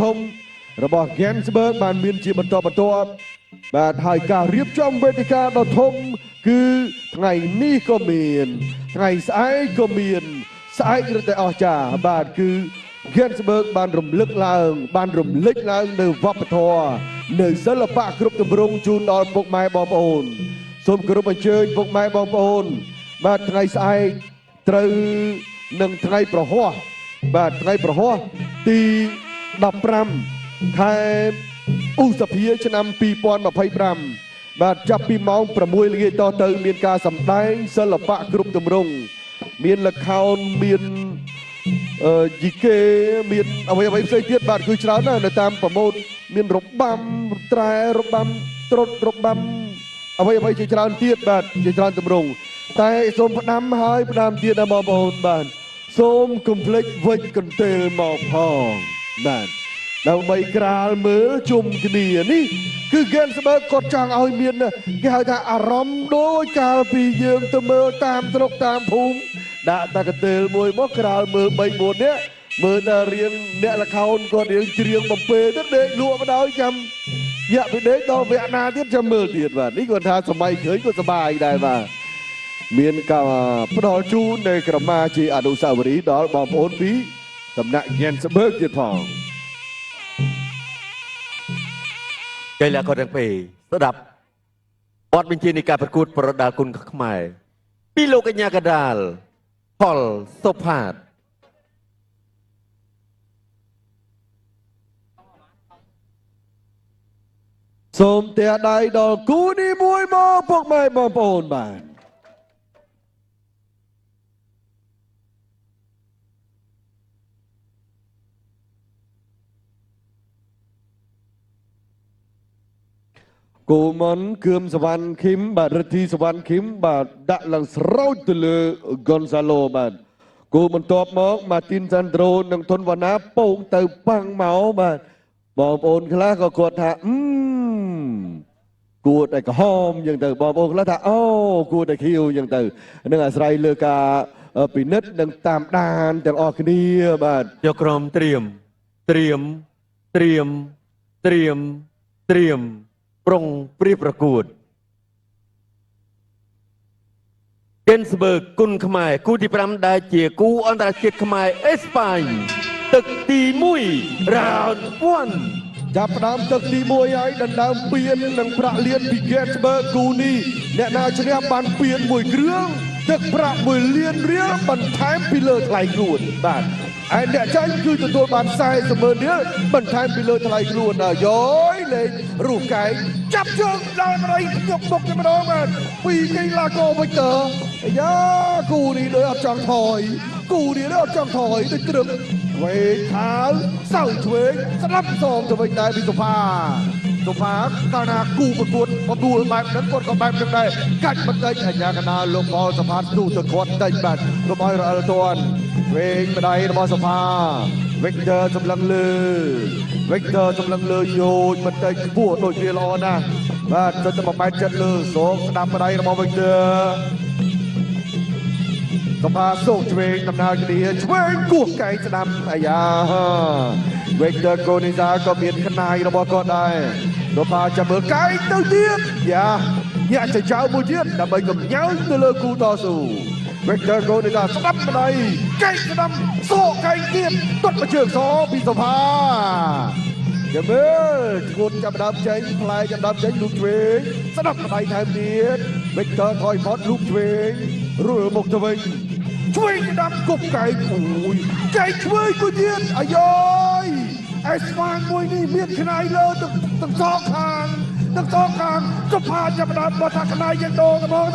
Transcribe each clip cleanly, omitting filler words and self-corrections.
ធំរបស់ Gensberg បានមានជាបន្តបន្ទាប់បាទហើយការរៀបចំវេទិកាដ៏ធំគឺថ្ងៃនេះក៏មានថ្ងៃស្អែកក៏មានស្អែករឹតតែអស្ចារ្យបាទគឺ Gensberg បានរំលឹកឡើងបានរំលេចឡើងនៅវប្បធម៌នៅសិល្បៈគ្រប់ទម្រង់ជូនដល់ពុកម៉ែបងប្អូនសូមគោរពអញ្ជើញពុកម៉ែបងប្អូនបាទថ្ងៃស្អែកត្រូវនឹងថ្ងៃប្រហ័សបាទថ្ងៃប្រហ័សទី15ខែឧសភាឆ្នាំ2025បាទចាប់ពីម៉ោង6ល្ងាចតទៅមានការសម្ដែងសិល្បៈគ្រប់ទម្រង់មានល្ខោនមានយីគេមានអ្វីផ្សេងទៀតបាទគឺច្រើនណាស់នៅតាមប្រម៉ូទមានរបាំត្រែរបាំត្រុតរបាំអ្វីជាច្រើនទៀតបាទជាច្រើនទម្រង់តែសូមផ្ដាំហើយផ្ដាំទៀតណាបងប្អូនបាទសូមកុំភ្លេចវិច្ចកន្ទេលមកផងបាទដើម្បីក្រាលមើលជុំគ្នានេះគឺ Gensberg គាត់ចង់ឲ្យមានគេហៅថាអារម្មណ៍ដូចកាលពីយើងទៅមើលតាមស្រុកតាមភូមិដាក់តាកន្ទេលមួយមកក្រាលមើល3 4នាក់មើលតែរៀងអ្នកល្ខោនគាត់រៀងច្រៀងបំពេទៅដេកលក់មកដល់ចាំយ៉ាក់ពីដេកដល់វគ្គណាទៀតចាំមើលទៀតបាទនេះគាត់ថាសម័យឃើញក៏សប្បាយដែរបាទមានការផ្ដល់ជូននៃក្រមាជាអនុស្សាវរីយ៍ដល់បងប្អូនពីសំណាក់ Gensberg ទៀតផងកីឡាករទាំងពីរស្ដាប់បទបញ្ជានៃការប្រកួតប្រដាល់គុណខ្មែរពីលោកកញ្ញាកដាលផលសុផាតសូមទះដៃដល់គូនេះមួយមកពុកម៉ែបងប្អូនបាទគូមនគឿមសវណ្ណឃឹមបាទរិទ្ធីសវណ្ណឃឹមបាទដាក់ឡើងស្រោចទៅលើ Gonzalo បាទគូបន្ទាប់មក Martin Sandro និងធនវណ្ណាពងទៅប៉ាំងមកបាទបងប្អូនខ្លះក៏គាត់ថាគួរតែក្រហមយ៉ាងទៅបងប្អូនខ្លះថាអូគួរតែខៀវយ៉ាងទៅនឹងអាស្រ័យលើការពិនិត្យនិងតាមដានទាំងអស់គ្នាបាទយកក្រុមត្រៀមប្រុងព្រៀបប្រកួត Gensberg គុណខ្មែរគូទី5ដែលជាគូអន្តរជាតិខ្មែរអេស្ប៉ាញទឹកទី1 round 1ចាប់ផ្ដើមទឹកទី1ហើយដណ្ដើមពាននិងប្រាក់លានពី Gensberg គូនេះអ្នកណាឈ្នះបានពាន1គ្រឿងទឹកប្រាក់1លានរៀលបន្ថែមពីលើថ្លៃខ្លួនបាទហើយអ្នកចាញ់គឺទទួលបាន40,000រៀលបន្ថែមពីលើថ្លៃខ្លួនយោយលេងរូបកែងចាប់ជើងដល់រៃយកមុខទៅម្ដងបាទពីកីឡាករវិចទ័រអាយ៉ាគូនេះដូចអត់ចង់ថយគូនេះដូចអត់ចង់ថយដូចត្រឹមវេខាវសៅឆ្វេងស្ដាប់សងទៅវិញដែរពីសុផាកាលណាគូប្រកួតបដួលបែបហ្នឹងគាត់ក៏បែបហ្នឹងដែរកាច់បន្តិចអាញាកណ្ដាលលោកផលសុផាស្ទូទៅគាត់តិចបាទកុំឲ្យរអិលទាន់វេងម្ដាយរបស់សុផា Victor សម្លឹងលើយោជបន្តិចខ្ពស់ដូចវាល្អណាស់បាទទៅតែបែបចិត្តលើសងស្ដាប់ម្ដាយរបស់ Victor សុផាសូកឆ្វេងដំណើរគ្នាឆ្វេងគោះកែងស្ដាំអាយ៉ា Victor Goniza ក៏មានខ្នាយរបស់គាត់ដែរសុផាចាំមើលកែងទៅទៀតយ៉ាញាក់ចចៅមួយទៀតដើម្បីកំញើសទៅលើគូតស៊ូ Victor Goniza ស្ដាប់ម្ដាយកែងស្ដាំសោកកែងទៀតទាត់មកជើងសពីសុផាចាំមើលឈួតចាប់ដើមចេញផ្លែចាប់ដើមចេញលូកឆ្វេងស្ដាប់ម្ដាយថែមទៀត Victor ថយផុតលូកឆ្វេងរួលមកទៅវិញឆ្វេងស្ដាប់គប់កែងអូយកែងឆ្វេងមួយទៀតអាយ៉យអេស្ប៉ាញមួយនេះមានខ្នាយលើទាំងសងខាងសុផាចាប់ដើមបោះថាខ្នាយយ៉ាងដូរទៅមក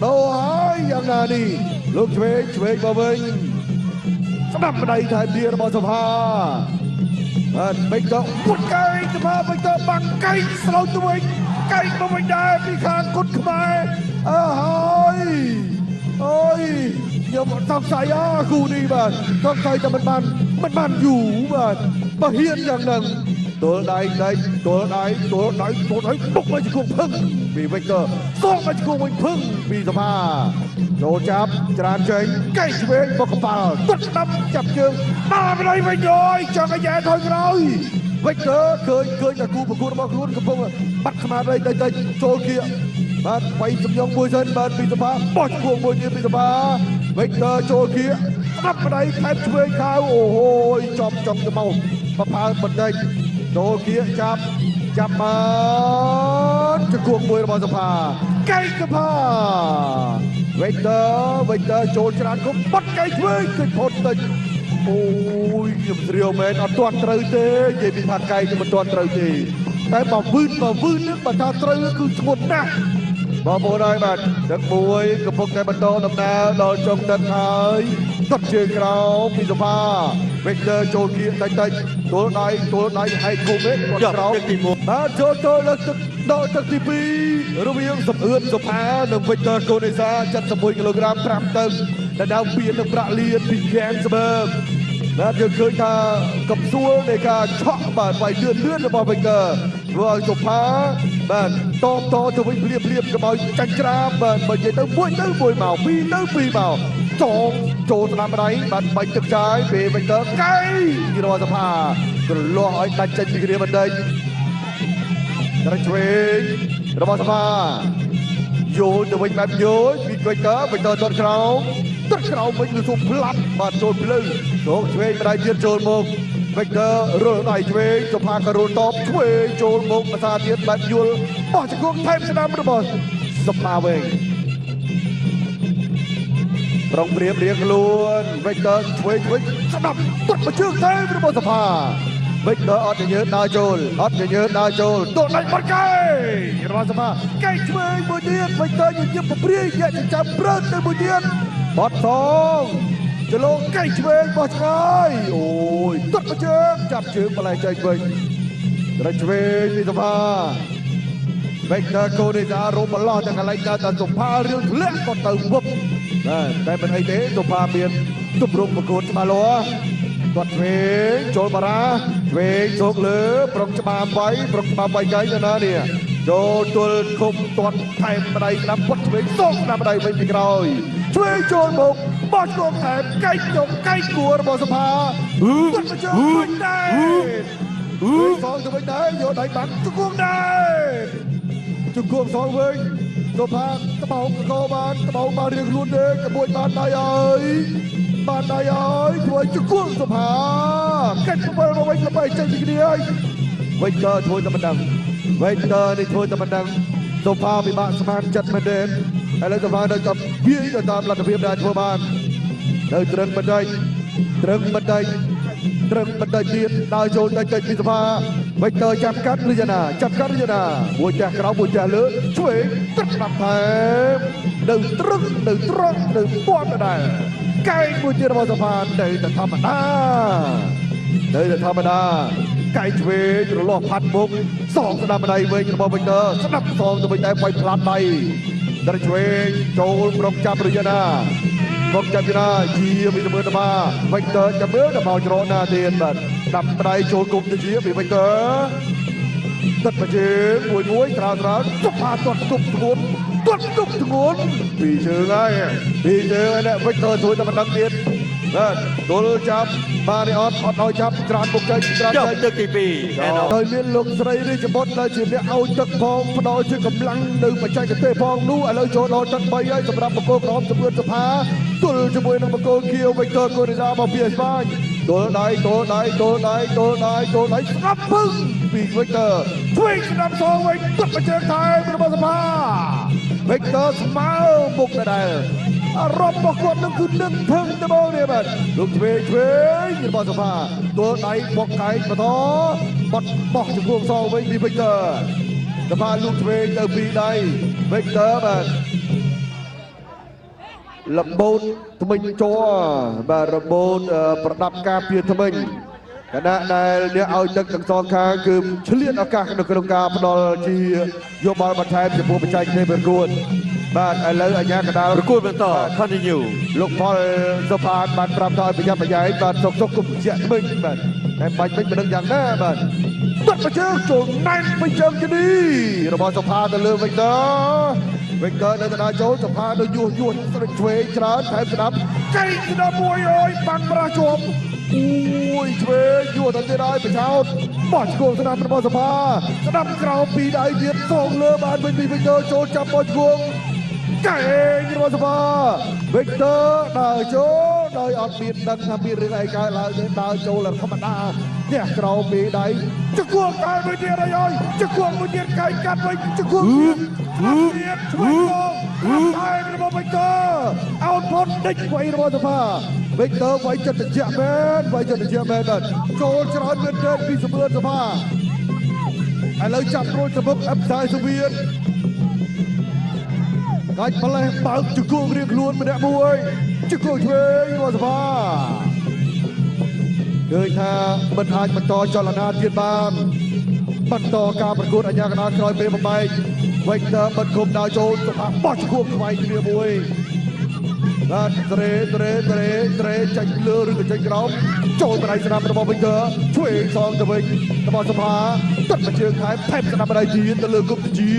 ដូរហើយយ៉ាងណានេះលោកឆ្វេងមកវិញស្ដាប់ម្ដាយថែមទៀតរបស់សុផាបាទបេកទៅពុតកែងសុផាបេកទៅបាំងកែងស្រោចទៅវិញកែងទៅវិញដែរពីខាងគុណខ្មែរហើយអូយខ្ញុំសង្ស័យគូនេះបាទសង្ស័យតែមិនបានយូរបាទបើហ៊ានយ៉ាងហ្នឹង បុកមកជាគង់ភឹងពីវិកទ័រសោកមកជាគង់វិញភឹងពីសភាចូលចាប់ច្រានចេញកែឆ្វេងបុកកប៉ាល់ទត់ស្ដាប់ចាប់ជើងដល់បដៃវិញយយចង់ឲ្យយ៉ែថយក្រោយវិកទ័រឃើញតែគូប្រកួតរបស់ខ្លួនកំពុងបាត់ស្មារតីតិចចូលគៀកបាទបីសំយ៉ងមួយសិនបាទពីសភាបោះឈួងមួយទៀតពីសភាវិកទ័រចូលគៀកស្ដាប់បដៃថែមឆ្វេងខាវអូហូយចំទៅមកបផើបន្តិចចូលគៀកចាប់បានជង្គង់មួយរបស់សភាកែកផាវិកទ័រចូលច្រានគុំបាត់កែឆ្វេងគិតផុតតិចអូយខ្ញុំស្រាវមែនអត់ទាន់ត្រូវទេនិយាយពីថាកែខ្ញុំមិនទាន់ត្រូវទេតែបើវឺននេះបើថាត្រូវគឺធ្ងន់ណាស់បងប្អូនហើយបាទទឹកមួយកំពុងតែបន្តដំណើរដល់ចុងទឹកហើយទាត់ជើងក្រោមពីសភាវិកទ័រចូលគៀកតិចទួលដៃហើយគុំវិញគាត់ក្រោមបាទចូលលើកទឹកដល់ទឹកទី2រវាងសំអឿនសុផានិងវិកទ័រកូនេសា71គីឡូក្រាម5ទឹកដែលដើមពៀននឹងប្រាក់លៀនពីហ្គេមស្បឺកបាទយើងឃើញថាកំសួលនៃការឆក់បាទវាយលឿនរបស់វិកទ័រធ្វើឲ្យសុផាបាទតទៅវិញភ្លាមក៏ឲ្យចាញ់ច្រាបបាទបើនិយាយទៅមួយមក2មកចូលស្នាមដៃបាទបាញ់ទឹកចាយពេលវិកទ័រកៃរបស់សុផាគ្រលាស់ឲ្យដាច់ចេញពីគ្រាបន្តិចត្រឆ្វេងរបស់សភាយល់ទៅវិញបែបយល់ពីវិកទ័រទាត់ក្រោមវិញគឺសុំផ្លាត់បាទចូលភ្លឺចូលឆ្វេងម្ដាយទៀតចូលមកវិកទ័ររើសដៃឆ្វេងសុផាក៏រួលតបឆ្វេងចូលមកភាសាទៀតបែបយល់បោះជង្គង់ថែមស្នាមរបស់សភាវិញប្រងព្រៀបរៀងខ្លួនវិកទ័រឆ្វេងស្ដាប់ទាត់មកជើងថែមរបស់សភាវិកទ័រអត់ញើសដើរចូលទល់ដៃបាត់កែរបស់សភាកែឆ្វេងមួយទៀតវិកទ័រញញឹមព្រាយយកចិញ្ចាំព្រើតទៅមួយទៀតបាត់សងចលងកែឆ្វេងបោះឆ្ងាយអូយទាត់មកជើងចាប់ជើងបលែងចេញវិញត្រឆ្វេងពីសភាវិកទ័រកូនេសារមឡោះទាំងកន្លែងដើរតែសុផារឿងធ្លាក់ក៏ទៅវឹបតែមិនអីទេសភាមានទម្រង់ប្រកួតច្បាស់លាស់គាត់ឆ្វេងចូលបារាឆ្វេងជោគលើប្រុងច្បាមវាយកែទៅណានេះចូលទល់ឃុំទាត់ថែមម្ដាយស្ដាប់គាត់ឆ្វេងសងស្ដាប់ម្ដាយវិញពីក្រោយឆ្វេងចូលមកបោះឆ្កងថែមកែគួររបស់សភាគាត់មកជើងវិញដែរសងទៅវិញដែរយកដៃបាត់ជង្គង់ដែរជង្គង់សងវិញសភាត្បោកក៏បានរៀងខ្លួនទេក្មួយបានដៃហើយធ្វើជង្គង់សភាកាច់7មកវិញទៅចេញពីគ្នាហើយវិកទ័រធ្វើតែប៉ុណ្ណឹងសភាពិបាកស្មានចិត្តមែនទេឥឡូវសភានៅតែវាយទៅតាមលទ្ធភាពដែលធ្វើបាននៅត្រឹងបន្តិចទៀតដើរចូលតិចពីសភាវិកទ័រចាប់កាត់ឬយ៉ាងណាមួយចាស់ក្រោមមួយចាស់លើឆ្វេងទឹកស្ដាប់ថែមនៅត្រង់ពាន់ដែរកែមួយទៀតរបស់សភានៅតែធម្មតាកែឆ្វេងរលាស់ផាត់មុខសងស្ដាប់ម្ដាយវិញរបស់វិកទ័រស្ដាប់សងទៅវិញដែរវាយផ្លាត់ដៃដល់ឆ្វេងចូលក្រុមចាប់ឬយ៉ាងណាជាវិសមឺតបាវិកទ័រចាំមើលដល់មកច្រកណាទៀតបាទស្ដាប់ម្ដាយចូលគុំទៅជាពីវិកទ័រទឹកមកជើងមួយត្រាវសុផាទាត់ទុកធ្ងន់ពីជើងហើយអ្នកវិកទ័រជួយតែមិនដឹងទៀតបាទទល់ចាប់បានអត់ឲ្យចាប់ច្រានពុកចេញទឹកទី2ហើយមានលោកស្រីរាជបុត្រដែលជាអ្នកឲ្យទឹកផងផ្ដល់ជាកម្លាំងនៅបច្ចេកទេសផងនោះឥឡូវចូលដល់ទឹក3ហើយសម្រាប់បង្គោលក្រហមជំនឿសភាទល់ជាមួយនឹងបង្គោលខៀវវិកទ័រកូនេសាមកពីអេស្ប៉ាញទល់ដៃស្ងាប់ពឹងពីវិកទ័រឆ្វេងស្ដាប់សងវិញទត់មកជើងថែមរបស់សភាវិកទ័រស្មើមុខដែរអារម្មណ៍របស់គាត់នឹងគឺនឹកភឹងទៅបងនេះបាទលោកឆ្វេងរបស់សភាទល់ដៃបោះកែងបន្តបាត់បោះជង្គង់សងវិញពីវិកទ័រសភាលោកឆ្វេងទៅពីដៃវិកទ័របាទលំបូតថ្មិញជ័របាទរបូតប្រដាប់ការពារថ្មិញគណៈដែលអ្នកឲ្យទឹកទាំងសងខាងគឺឆ្លៀតឱកាសនៅក្នុងការផ្ដល់ជាយោបល់បន្ថែមចំពោះបច្ចេកទេសប្រកួត បាទឥឡូវអាញាកដាល ប្រកួតបន្ត continue លោកផលសុផាតបានប្រាប់ថាឲ្យប្រយ័ត្នប្រយែងបាទសុកគុំជាក់វិញបាទតែបាច់វិញមិនដឹងយ៉ាងណាបាទបាត់ប្រជើងចូលណែនប្រជើងជនីរបស់សុផាតទៅលើវិញតវិញតនៅតាចូលសុផាតទៅយុះស្រិចឆ្វេងច្រើនថែមស្ដាប់កៃស្ដាប់មួយអើយបានប្រាស់ជាប់អូយឆ្វេងយុះទៅទៀតហើយប្រឆោតបោះឆ្កងស្ដាប់របស់សុផាស្ដាប់ក្រោមពីដៃទៀតសងលើបានវិញវិញតចូលចាប់បោះឆ្កងកែងរបស់សុផាវិកទ័រដើរចូលដោយអត់មានដឹងថាមានរឿងអីកើតឡើងទេដើរចូលធម្មតាផ្ទះក្រោមពីដៃជង្គង់កាយមួយទៀតហើយជង្គង់មួយទៀតកាយកាត់វិញជង្គង់ទៀតឆ្វេងតែរបស់វិកទ័រអោតផុតដេញໄວរបស់សុផាវិកទ័រໄວចិត្តត្រជាក់មែនໄວចិត្តត្រជាក់មែនបាទចូលច្រើនមែនទេពីសម្បឿនសុផាឥឡូវចាប់រួចទៅមុខអបសាយសុវៀនកាច់ផ្លេះបើកជង្គង់រៀងខ្លួនម្នាក់មួយជង្គង់ឆ្វេងរបស់សុផាឃើញថាមិនអាចបន្តចលនាទៀតបានបន្តការប្រកួតអាញាកណ្ដាលក្រោយពេលបំបែកវិញទៅបិទគុំដើរចូលសុផាបោះជង្គង់ខ្វែងគ្នាមួយបាទត្រេចាញ់លើឬក៏ចាញ់ក្រោមចូលបដៃស្ដាប់របស់វិញទៅឆ្វេងសងទៅវិញរបស់សុផាទឹកមួយជើងថែមស្ដាប់បដៃទៀតទៅលើគុំជា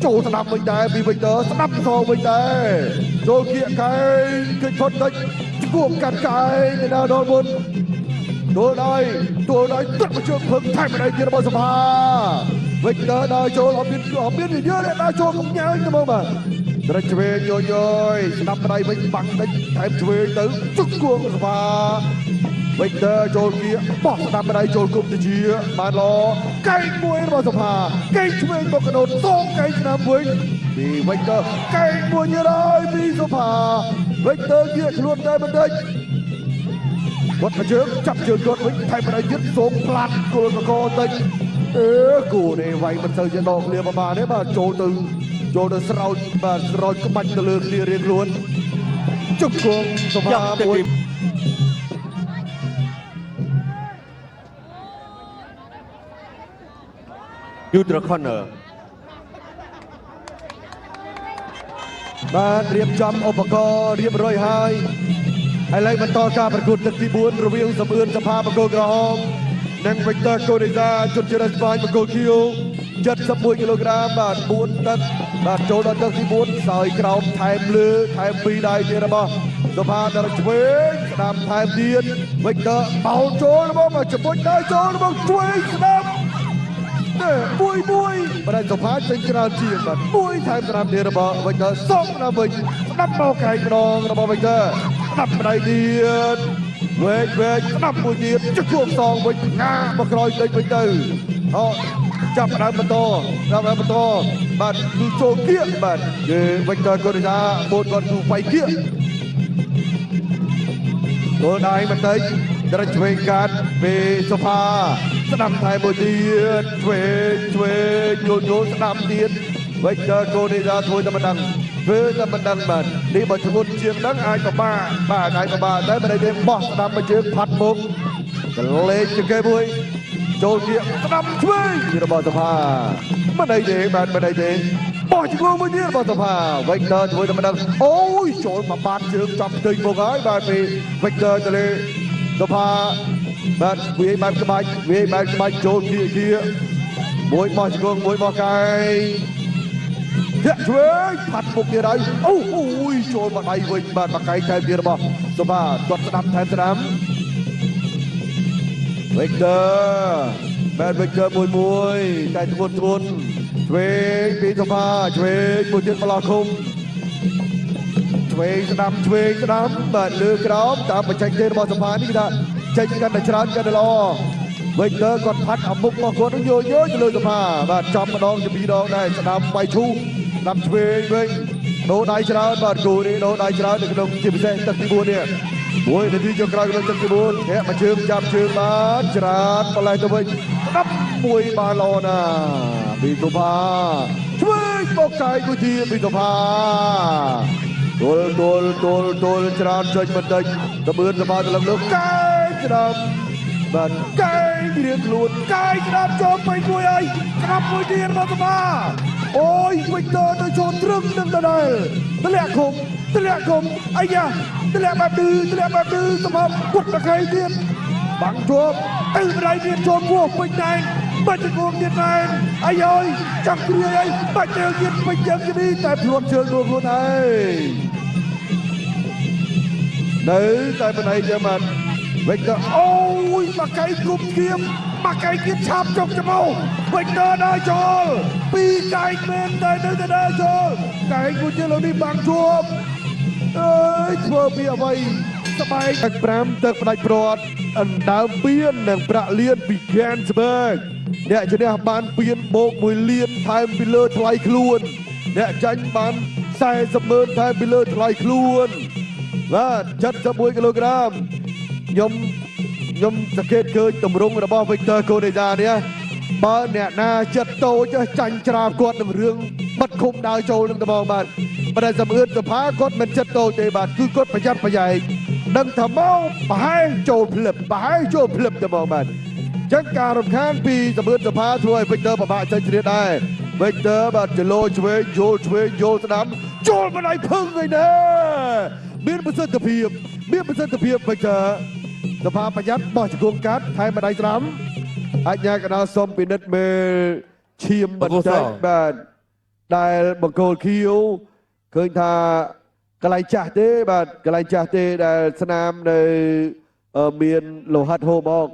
ចូលស្ដាប់វិញដែរពីវិញទៅស្ដាប់សងវិញដែរចូលគៀកកែងឃើញផុតតិចជង្គង់កាត់កែងទៅដល់មុនទួលដៃទឹកមួយជើងភឹងថែមបដៃទៀតរបស់សុផាវិញទៅដល់ចូលអត់មានយឺតដល់ចូលកំញើញទៅមកបាទត្រេចឆ្វេងយយស្ដាប់ដៃវិញបាំងតិចថែមឆ្វេងទៅជង្គង់សុផាវិកទ័រចូលគៀបោះស្ដាប់ដៃចូលគុំទៅជាបានល្អកែងមួយរបស់សុផាកែងឆ្វេងមកកដោតសងកែងឆ្នាំវិញពីវិកទ័រកែងមួយទៀតហើយពីសុផាវិកទ័រគៀខ្លួនតែបន្តិចគាត់មកជើងចាប់ជើងគាត់វិញថែមបដៃទៀតសងផ្លាត់គល់កកតិចគូនេះវាយមិនទៅជាដកគ្នាប្រហែលទេបាទចូលទៅស្រោចបាទស្រោចក្បាច់ទៅលើគ្នារៀងខ្លួនជង្គង់សុផាមួយNeutral corner បាទរៀបចំឧបករណ៍រៀបរយហើយឥឡូវបន្តការប្រកួតទឹកទី4រវាងសំអឿនសភាបង្គោលក្រហមនិងវិកទ័រកូនេសាជនជាតិស្ប៉ាញបង្គោលខៀវ71គីឡូក្រាមបាទ4ទឹកបាទចូលដល់ទឹកទី4សោយក្រោមថែមលើថែម2ដៃទៀតរបស់សភាដល់ឆ្វេងស្ដាប់ថែមទៀតវិកទ័របោលចូលរបស់មកជាមួយដៃចូលរបស់ឆ្វេងស្ដាប់មួយបាទសុផាចេញច្រើនជាងបាទមួយថែមស្ដាប់ទៀតរបស់វិកទ័រសងដល់វិញស្ដាប់មកកែងម្ដងរបស់វិកទ័រស្ដាប់ដៃទៀតវែកស្ដាប់មួយទៀតជង្គង់សងវិញងាមកក្រោយដេញវិញទៅចាប់ដើមបន្តបាទគឺចូលគៀកបាទគឺវិកទ័រកូនេសាបូនគាត់គឺវាយគៀកចូលដៃបន្តិចត្រេចឆ្វេងកាត់ពេលសុផាស្ដាប់ថែមួយទៀតឆ្វេងយល់ស្ដាប់ទៀតវិកទ័រកូនេសាធ្វើតែមិនដឹងបាទនេះបើធ្ងន់ជាងហ្នឹងអាចពិបាកបាទតែមិនได้ទេបោះស្ដាប់មួយជើងផាត់មុខកលេចជាងគេមួយចូលជាស្ដាប់ឆ្វេងរបស់សុផាមិនได้ទេបាទមិនได้ទេបោះជង្គង់មួយទៀតរបស់សុផាវិកទ័រធ្វើតែមិនដឹងអូយចូលមកបាត់ជើងចំផ្ទៃមុខហើយបាទពេលវិកទ័រទៅលើសុផាបាទវាយបែបក្បាច់ចូលគៀមួយបោះជង្គង់មួយបោះកែងធាក់ឆ្វេងផាត់មុខទៀតហើយអូយចូលមកដៃវិញបាទមកកែងថែមទៀតរបស់សុផាគាត់ស្ដាប់ថែមវិកទ័របាទវិកទ័រមួយតែធ្ងន់ឆ្វេងពីសុផាឆ្វេងមួយទៀតប្រឡោះឃុំឆ្វេងស្ដាប់បាទលើក្រោមតាមបច្ចេកទេសរបស់សុផានេះគេថាចេញកាន់តែច្រើនកាន់តែល្អវិកទ័រគាត់ផាត់អាមុខរបស់គាត់នឹងយោទៅលើសុផាបាទចំម្ដងជាពីរដងដែរស្ដាប់បៃឈូស្ដាប់ឆ្វេងវិញដូរដៃច្រើនបាទគូនេះដូរដៃច្រើននៅក្នុងជាពិសេសទឹកទី4នេះមួយនាទីចុងក្រោយក្នុងទឹកទី4ធាក់មកជើងចាប់ជើងបាទច្រាតបលែងទៅវិញស្ដាប់មួយបានល្អណាពីសុផាឆ្វេងបកកាយមួយទៀតពីសុផាទល់ច្រើនចេញបន្តិចតបឿនសុផាទៅលើកាយច្រាតបាទកាយរៀងខ្លួនកែងស្ដាប់ចូលពេញមួយហើយស្ដាប់មួយទៀតរបស់សុផា អូយវិកទ័រទៅចូលត្រឹមនឹងដដែលទម្លាក់គុំអាយ៉ាទម្លាក់បែបឌឺសម្រាប់ពុតតកៃទៀតបាំងជាប់ទៅម្ដាយទៀតចូលពោះពេញណែនបាច់ជង្គង់ទៀតណែនអាយអើយចង់គ្រាអីបាច់ជើងទៀតពេញជើងទៀតនេះតែភ្លួនជើងខ្លួនឯងនៅតែមិនអីទេបាទវិកទ័រអូយមកកៃគុំគៀមមកកៃគៀមឆាប់ចុកច្បោវិកទ័រដើរចូលពីរកែងមែនតែនៅតែដើរចូលកែងមួយទៀតលោកនេះបាំងជាប់អើយធ្វើពីអ្វីសបែកទឹក5ទឹកផ្ដាច់ព្រាត់អណ្ដើមពៀននិងប្រាក់លៀនពី Gansberg អ្នកជំនះបានពៀនបូក1លានថែមពីលើថ្លៃខ្លួនអ្នកចាញ់បាន40,000ថែមពីលើថ្លៃខ្លួនបាទ71គីឡូក្រាមខ្ញុំសង្កេតឃើញទម្រង់របស់ Victor Koneza នេះបើអ្នកណាចិត្តតូចចាញ់ច្រាបគាត់នឹងរឿងបិទឃុំដើរចូលនឹងត្បូងបាទប៉ុន្តែសំអឿនសភាគាត់មិនចិត្តតូចទេបាទគឺគាត់ប្រយ័ត្នប្រយែងដឹងថាមកប្រហែលចូលភ្លឹបត្បូងបាទចឹងការរំខានពីសំអឿនសភាធ្វើឲ្យ Victor ពិបាកចេញជ្រៀតដែរ Victor បាទចលោឆ្វេងយល់ស្ដាំចូលមិនឲ្យភឹងឯណាមានប្រសិទ្ធភាព Victor សភាប្រយ័ត្នបោះជង្គង់កាត់ថែម្ដាយស្ដាំអញ្ញាកណ្ដាលសុំពិនិត្យមើលឈាមបន្តិចបាទដែលបង្គោលខៀវឃើញថាកន្លែងចាស់ទេបាទកន្លែងចាស់ទេដែលស្នាមនៅមានលោហិតហូរមក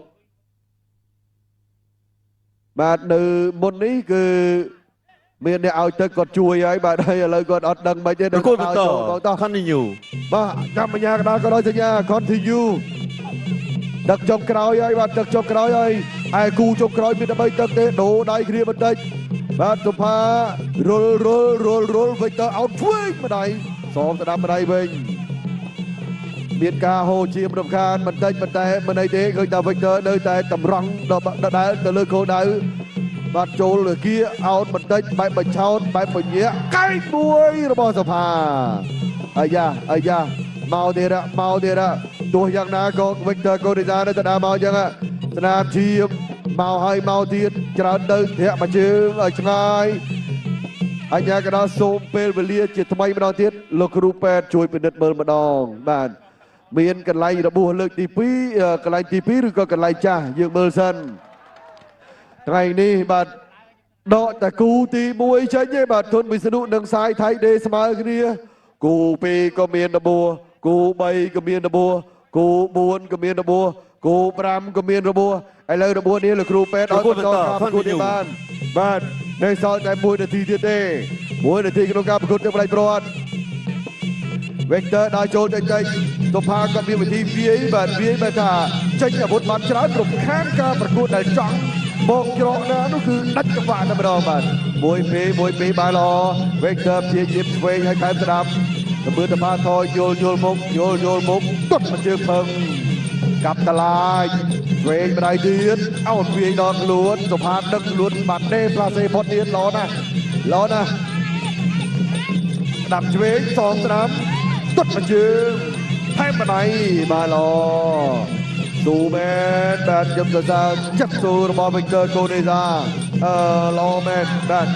បាទនៅមុននេះគឺមានអ្នកឲ្យទឹកគាត់ជួយហើយបាទហើយឥឡូវគាត់អត់ដឹងមិនទេដល់ចូលបងតោះ continue បាទកម្មញ្ញាកណ្ដាលក៏ដោយសញ្ញា continue ដឹកចុងក្រោយហើយបាទដឹកចុងក្រោយហើយឯគូចុងក្រោយមានតែ3ទឹកទេដូរដៃគ្នាបន្តិចបាទសុផារុល Victor អោតឆ្វេងម្ដាយសងស្ដាំម្ដាយវិញមានការហូរជាមរំខានបន្តិចប៉ុន្តែមិនអីទេឃើញថា Victor នៅតែតម្រង់ដល់ទៅលើគោលដៅបាទចូលលើគៀអោតបន្តិចបែបបញ្ឆោតបែបពញាក់កែងមួយរបស់សុផាអាយ៉ាមកទៀតទោះយ៉ាងណាក៏ Victor Koneza នៅតែដើរមកអញ្ចឹងស្នាមឈាមមកហើយមកទៀតច្រើនទៅធាក់មួយជើងឲ្យឆ្ងាយអញ្ញាកណ្ដាលសូមពេលវេលាជាថ្មីម្ដងទៀតលោកគ្រូពេទ្យជួយពិនិត្យមើលម្ដងបាទមានកន្លែងរបួសលើកទី2កន្លែងទី2ឬក៏កន្លែងចាស់យើងមើលសិនថ្ងៃនេះបាទដកតាគូទី1ចេញទេបាទធនវិស្ណុនិងសាយថៃដេស្មើគ្នាគូ2ក៏មានរបួសគូ3ក៏មានរបួសគូ4ក៏មានរបួសគូ5ក៏មានរបួសឥឡូវរបួសនេះលោកគ្រូពេទ្យឲ្យបន្តការប្រកួតនេះបានបាទនៅសល់តែ1នាទីទៀតទេ1នាទីក្នុងការប្រកួតទឹកផ្ដាច់ព្រាត់ Victor ដើរចូលតិចសុផាក៏មានវិធីវាយបាទថាចេញអាវុធបានច្រើនរំខានការប្រកួតដែលចង់មកច្រកណានោះគឺដាច់ចង្វាក់តែម្ដងបាទមួយពីបានល្អ Victor ព្យាយាមឆ្វេងឲ្យខែមស្ដាប់សម្បឿនតបាថយយល់មុខទុតមកជើងផឹងកាប់តឡាយឆ្វេងម្ដាយទៀតអោតវាយដល់ខ្លួនសុផាដឹកខ្លួនបាត់ទេផ្លាសេផុតទៀតល្អណាស់ស្ដាប់ឆ្វេងសងស្ដាប់ទុតមកជើងថែមម្ដាយបានល្អស៊ូមែនបាទខ្ញុំសរសើរចិត្តស៊ូរបស់ Victor Koneza ល្អមែនបាទ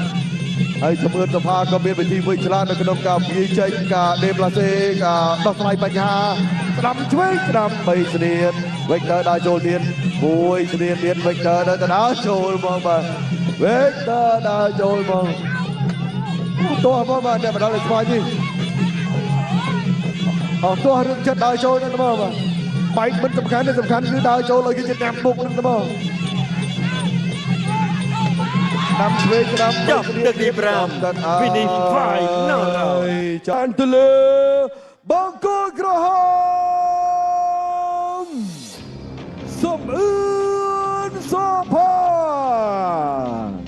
ហើយជំរឿនសុផាក៏មានវិធីវៃឆ្លាតនៅក្នុងការវាយចេញការដេប្លាសេការដោះស្រាយបញ្ហាស្ដាំឆ្វេងស្ដាំ3ស្នៀន Victor ដើរចូលទៀត1ស្នៀនទៀត Victor ដើរចូលមកបាទ Victor ដើរចូលមកទោះមកបាទតែម្ដងលេខស្វាយនេះអត់ទោះរឿងចិត្តដើរចូលហ្នឹងមកបាទបែកមិនសំខាន់គឺដើរចូលឲ្យគេជាតាមមុខហ្នឹងទៅមកតាមឆ្វេងតាម ចប់ទឹកទី5 finish final ចានទៅលើបង្គោលក្រហមសំអឿនសុផា